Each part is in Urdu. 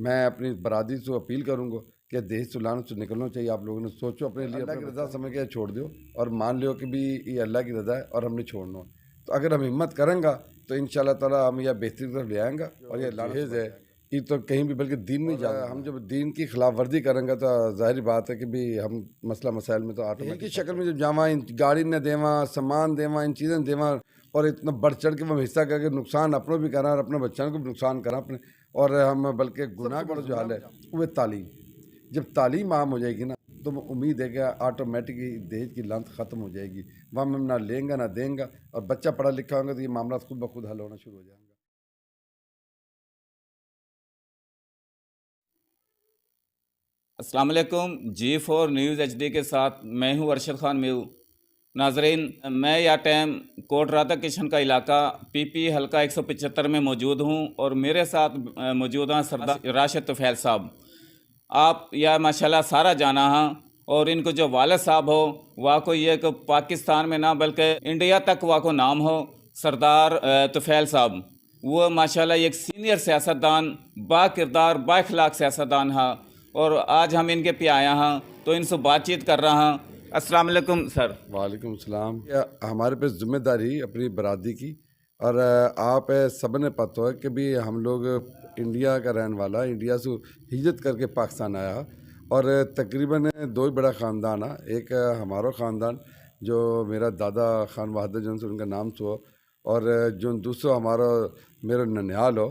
میں اپنی برادری سے اپیل کروں گا کہ دیش سے لانت سے نکلنا چاہیے. آپ لوگوں نے سوچو اپنے لیے, اللہ کی رضا سمجھ کے چھوڑ دو اور مان لو کہ بھی یہ اللہ کی رضا ہے اور ہم نے چھوڑنا ہے. تو اگر ہم ہمت کریں گا تو انشاءاللہ تعالیٰ ہم یہ بہتری کی طرف لے آئیں گا. اور یہ جہیز ہے یہ تو کہیں بھی بلکہ دین میں جانا, ہم جب دین کی خلاف ورزی کریں گے تو ظاہری بات ہے کہ بھی ہم مسئلہ مسائل میں تو آٹومیٹک کی شکل میں جب جاواں گاڑی نہ دیواں سامان دیواں ان چیزیں دیواں اور اتنا بڑھ چڑھ کے وہ حصہ کر کے نقصان اپنوں بھی کرا اور اپنے بچوں کو بھی نقصان کرا اپنے, اور ہم بلکہ گناہ کا جو حال ہے وہ تعلیم. جب تعلیم عام ہو جائے گی نا تو امید ہے کہ آٹومیٹکلی دہیج کی لانت ختم ہو جائے گی. وہاں ہم نہ لیں گا نہ دیں گا اور بچہ پڑھا لکھا ہوگا تو یہ معاملات خود بخود حل ہونا شروع ہو جائیں گے. السلام علیکم. G4 نیوز HD کے ساتھ میں ہوں ارشد خان میو. ناظرین, میں یا ٹائم کوٹ راتا کشن کا علاقہ PP حلقہ 175 میں موجود ہوں اور میرے ساتھ موجود ہیں سردار راشد طفیل صاحب. آپ یا ماشاءاللہ سارا جانا ہاں, اور ان کو جو والد صاحب ہو وہ کو یہ کہ پاکستان میں نہ بلکہ انڈیا تک وہ کو نام ہو سردار طفیل صاحب. وہ ماشاءاللہ ایک سینئر سیاستدان, با کردار با اخلاق سیاستدان ہاں, اور آج ہم ان کے پہ آیا ہاں تو ان سے بات چیت کر رہا ہاں. السلام علیکم سر. وعلیکم السلام. ہمارے پہ ذمہ داری اپنی برادری کی, اور آپ سب نے پتہ ہے کہ بھی ہم لوگ انڈیا کا رہنے والا, انڈیا سے ہجرت کر کے پاکستان آیا, اور تقریباً دو ہی بڑا خاندان ہے. ایک ہمارا خاندان جو میرا دادا خان بہادر جن سے ان کا نام سو, اور جو دوسرا ہمارا میرا ننیال ہو,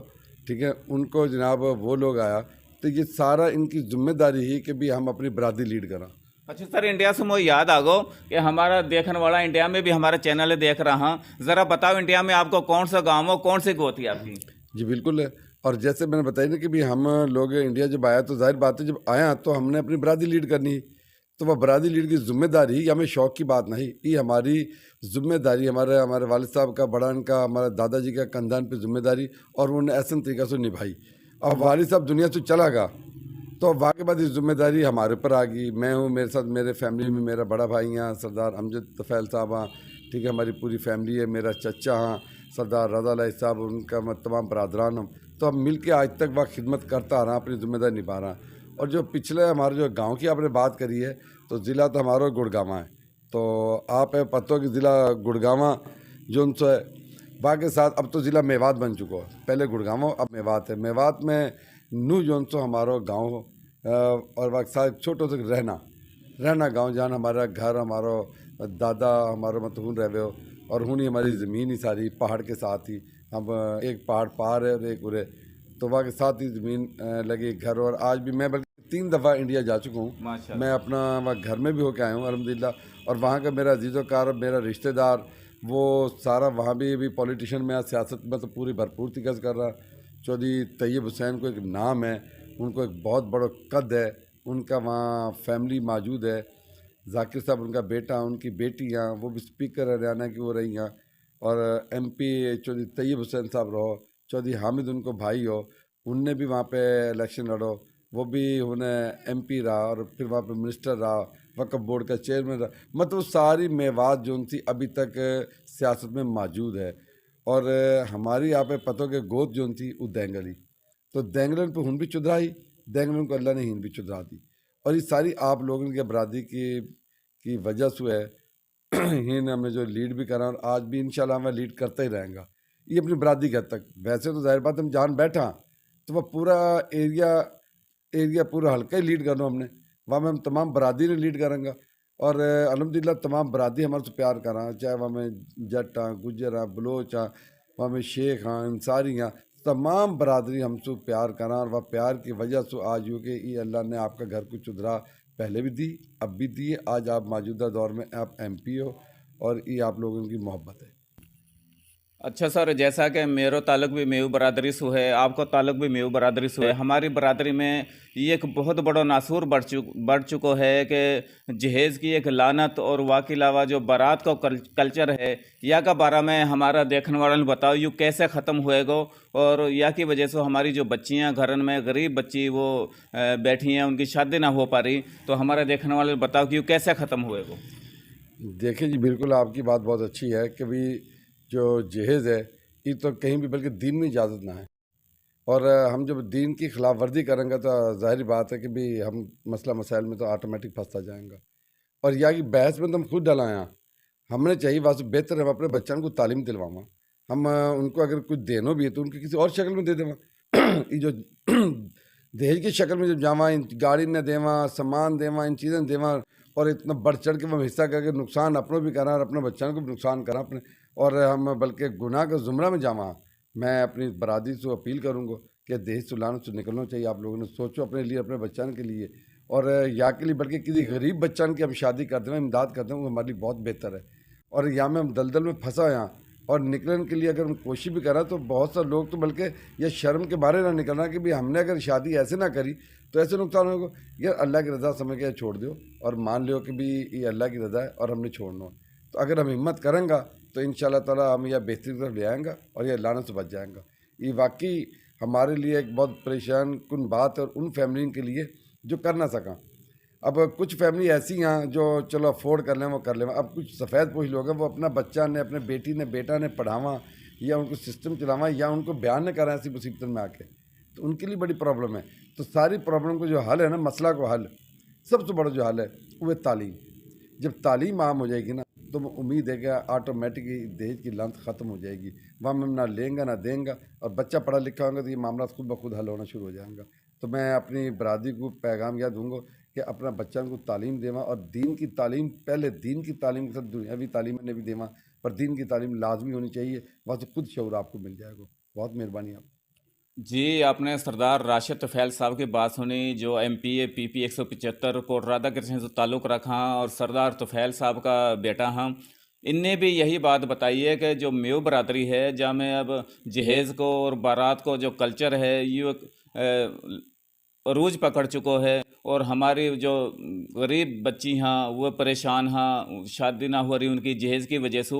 ٹھیک ہے, ان کو جناب وہ لوگ آیا. تو یہ سارا ان کی ذمہ داری ہی کہ بھی ہم اپنی برادری لیڈ کریں. اچھا سر, انڈیا سے مجھے یاد آ گو کہ ہمارا دیکھنے والا انڈیا میں بھی ہمارا چینل دیکھ رہا ہاں, ذرا بتاؤ انڈیا میں آپ کو کون سا گاؤں ہو, کون سی گوت ہے آپ کی؟ جی بالکل ہے. اور جیسے میں نے بتایا نا کہ بھی ہم لوگ انڈیا جب آیا تو ظاہر بات ہے جب آیا تو ہم نے اپنی برادری لیڈ کرنی ہے. تو وہ برادری لیڈ کی ذمہ داری یہ ہمیں شوق کی بات نہیں, یہ ہماری ذمہ داری ہمارے والد صاحب کا بڑا ان کا ہمارے دادا جی کا خاندان پہ ذمہ داری, اور انہوں نے احسن طریقہ سے نبھائی. اور والد صاحب دنیا سے چلا گا تو واقع بعد یہ ذمہ داری ہمارے اوپر آ گئی. میں ہوں, میرے ساتھ میرے فیملی میں میرا بڑا بھائی ہیں سردار امجد طفیل صاحب ہیں, ٹھیک ہے, ہماری پوری فیملی ہے, میرا چچا ہاں سردار رضا علیہ صاحب, ان کا میں تمام برادران ہوں. تو ہم مل کے آج تک وہ خدمت کرتا آ رہا ہوں, اپنی ذمہ داری نبھا رہا ہوں. اور جو پچھلے ہمارے جو گاؤں کی آپ نے بات کری ہے تو ضلع تو ہمارا گڑگاواں ہے. تو آپ پتہ ہو کہ ضلع گڑگاواں جو ان سے باقی ساتھ اب تو ضلع میوات بن چکا ہے. پہلے گڑگاواں اب میوات ہے. میوات میں نو جون سو ہمارا گاؤں ہو, اور وقت ساتھ چھوٹوں سے رہنا گاؤں جان ہمارا گھر, ہمارا دادا ہمارا متہون رہے ہو, اور ہونی ہماری زمین ہی ساری پہاڑ کے ساتھ ہی, ہم ایک پہاڑ پار ہے اور ایک ارے, تو وہاں کے ساتھ ہی زمین لگی گھر. اور آج بھی میں بلکہ 3 دفعہ انڈیا جا چکا ہوں. میں اپنا وہاں گھر میں بھی ہو کے آیا ہوں الحمدللہ. اور وہاں کا میرا عزیز و کار, میرا رشتہ دار, وہ سارا وہاں بھی پولیٹیشین میں سیاست میں تو پوری بھرپور طریقے سے کر رہا. چودھری طیب حسین کو ایک نام ہے, ان کو ایک بہت بڑا قد ہے, ان کا وہاں فیملی موجود ہے. ذاکر صاحب ان کا بیٹا, ان کی بیٹیاں وہ بھی اسپیکر ہریانہ کی وہ رہی ہیں, اور MP چودھری طیب حسین صاحب رہو, چودھری حامد ان کو بھائی ہو, ان نے بھی وہاں پہ الیکشن لڑو, وہ بھی انہیں MP رہا, اور پھر وہاں پہ منسٹر رہا, وقف بورڈ کا چیئرمین رہا. مطلب ساری میوات جو تھی ابھی تک سیاست میں موجود ہے. اور ہماری آپ پتہ کہ گوت جو تھی وہ دینگلی, تو دینگلن پہ ہن بھی چدرائی, دینگلن کو اللہ نے ہن بھی چدرا دی. اور یہ ساری آپ لوگوں کے برادری کی وجہ سے ہے ہن ہمیں جو لیڈ بھی کرا, اور آج بھی انشاءاللہ ہمیں لیڈ کرتا ہی رہیں گا. یہ اپنی برادری کے حد تک. ویسے تو ظاہر بات ہم جان بیٹھا تو وہ پورا ایریا پورا حلقہ ہی لیڈ کرنا ہم نے, وہاں میں ہم تمام برادری نے لیڈ کریں گا. اور الحمدللہ تمام برادری ہمارے سے پیار کر رہا, چاہے وہاں میں جٹ ہاں, گجر ہاں, بلوچ ہاں, وہاں میں شیخ ہاں, انصاری ہاں, تمام برادری ہم سے پیار کرا. اور وہ پیار کی وجہ سے آج ہو کہ یہ اللہ نے آپ کا گھر کو چدرا پہلے بھی دی, اب بھی دی. آج آپ موجودہ دور میں آپ MP ہو, اور یہ آپ لوگوں کی محبت ہے. اچھا سر, جیسا کہ میرا تعلق بھی میو برادری سے ہے, آپ کا تعلق بھی میو برادری سے ہے. ہماری برادری میں یہ ایک بہت بڑا ناسور بڑھ چکا ہے کہ جہیز کی ایک لانت, اور واقعی علاوہ جو بارات کا کلچر ہے یا کا بارہ میں ہمارا دیکھنے والوں نے بتاؤ یہ کیسے ختم ہوئے گا, اور یا کی وجہ سے ہماری جو بچیاں گھرن میں غریب بچی وہ بیٹھی ہیں, ان کی شادی نہ ہو پا رہی, تو ہمارے دیکھنے والے بتاؤ کہ یہ کیسے ختم ہوئے گا. دیکھیں جی بالکل آپ کی بات بہت اچھی ہے کہ بھی جو جہیز ہے یہ تو کہیں بھی بلکہ دین میں اجازت نہ ہے, اور ہم جب دین کی خلاف ورزی کریں گے تو ظاہری بات ہے کہ بھی ہم مسئلہ مسائل میں تو آٹومیٹک پھنستا جائیں گا. اور یا کہ بحث میں تو ہم خود ڈلایا ہم نے چاہیے واسطے بہتر ہے ہم اپنے بچوں کو تعلیم دلواواں. ہم ان کو اگر کچھ دینو بھی ہے تو ان کی کسی اور شکل میں دے دیں. یہ جو دہیج کی شکل میں جب جاواں گاڑی نہ دیواں سامان دیواں ان چیزیں دیواں اور اتنا بڑھ چڑھ کے وہ حصہ کر کے نقصان اپنوں بھی کرا اور اپنے بچوں کو بھی نقصان کرا اپنے اور ہم بلکہ گناہ کا زمرہ میں جاواں. میں اپنی برادری سے اپیل کروں گا کہ دہیج سلانوں سے نکلنا چاہیے. آپ لوگوں نے سوچو اپنے لیے اپنے بچوں کے لیے اور یا کے لیے بلکہ کسی غریب بچوں کی ہم شادی کر دیں امداد کر دیں وہ ہمارے لیے بہت بہتر ہے. اور یا میں ہم دلدل میں پھنسا یہاں اور نکلنے کے لیے اگر ہم کوشش بھی کریں تو بہت سارے لوگ تو بلکہ یہ شرم کے بارے نہ نکلنا کہ بھی ہم نے اگر شادی ایسے نہ کری تو ایسے نقصان ہوگا. یار اللہ کی رضا سمجھ کے چھوڑ دیو اور مان لیو کہ بھی یہ اللہ کی رضا ہے اور ہم نے چھوڑنا ہے. تو اگر ہم ہمت کریں گا تو انشاءاللہ تعالیٰ ہم یہ بہتری کی طرف لے آئیں گا اور یہ لعنت سے بچ جائیں گا. یہ واقعی ہمارے لیے ایک بہت پریشان کن بات ہے اور ان فیملی کے لیے جو کر نہ سکا. اب کچھ فیملی ایسی ہیں جو چلو افورڈ کر لیں وہ کر لیں. اب کچھ سفید پوش لوگ ہیں وہ اپنا بچہ نے اپنے بیٹی نے بیٹا نے پڑھاواں یا ان کو سسٹم چلاواں یا ان کو بیان نہ کریں ایسی مصیبتوں میں آ کے تو ان کے لیے بڑی پرابلم ہے. تو ساری پرابلم کو جو حل ہے نا مسئلہ کو حل سب سے بڑا جو حل ہے وہ تعلیم. جب تعلیم عام ہو جائے گی نا تو امید ہے کہ آٹومیٹکلی دہیج کی لعنت ختم ہو جائے گی. وہاں ہم نہ لیں گا نہ دیں گا اور بچہ پڑھا لکھا ہوگا تو یہ معاملات خود بخود حل ہونا شروع ہو جائیں گا. تو میں اپنی برادری کو پیغام یہ دوں گا کہ اپنا بچوں کو تعلیم دیواں اور دین کی تعلیم پہلے دین کی تعلیم کے ساتھ دنیاوی تعلیم نے بھی دیواں پر دین کی تعلیم لازمی ہونی چاہیے. وہاں سے خود شعور آپ کو مل جائے گا. بہت مہربانی آپ. جی آپ نے سردار راشد طفیل صاحب کی بات سنی جو ایم پی اے پی پی 175 کوٹ رادھا کرشن سے تعلق رکھا اور سردار طفیل صاحب کا بیٹا ہاں. ان نے بھی یہی بات بتائی ہے کہ جو میو برادری ہے جہاں میں اب جہیز کو اور بارات کو جو کلچر ہے یہ عروج پکڑ چکو ہے اور ہماری جو غریب بچی ہیں وہ پریشان ہیں شادی نہ ہو رہی ان کی جہیز کی وجہ سے.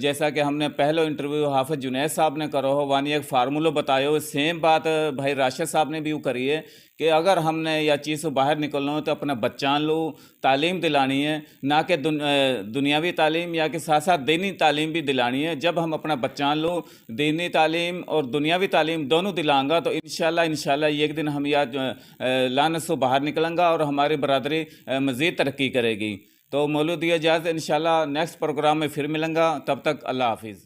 جیسا کہ ہم نے پہلو انٹرویو حافظ جنید صاحب نے کرو ہو وانی ایک فارمولو بتایا سیم بات بھائی راشد صاحب نے بھی کری ہے کہ اگر ہم نے یا چیز سے باہر نکلنا ہو تو اپنا بچان لو تعلیم دلانی ہے نہ کہ دنیاوی تعلیم یا کہ ساتھ ساتھ دینی تعلیم بھی دلانی ہے. جب ہم اپنا بچان لو دینی تعلیم اور دنیاوی تعلیم دونوں دلائیں گا تو انشاءاللہ ایک دن ہم یا لعنت سے باہر نکلیں گا اور ہماری برادری مزید ترقی کرے گی. تو مولود اجازت انشاءاللہ نیکسٹ پروگرام میں پھر ملیں گا. تب تک اللہ حافظ.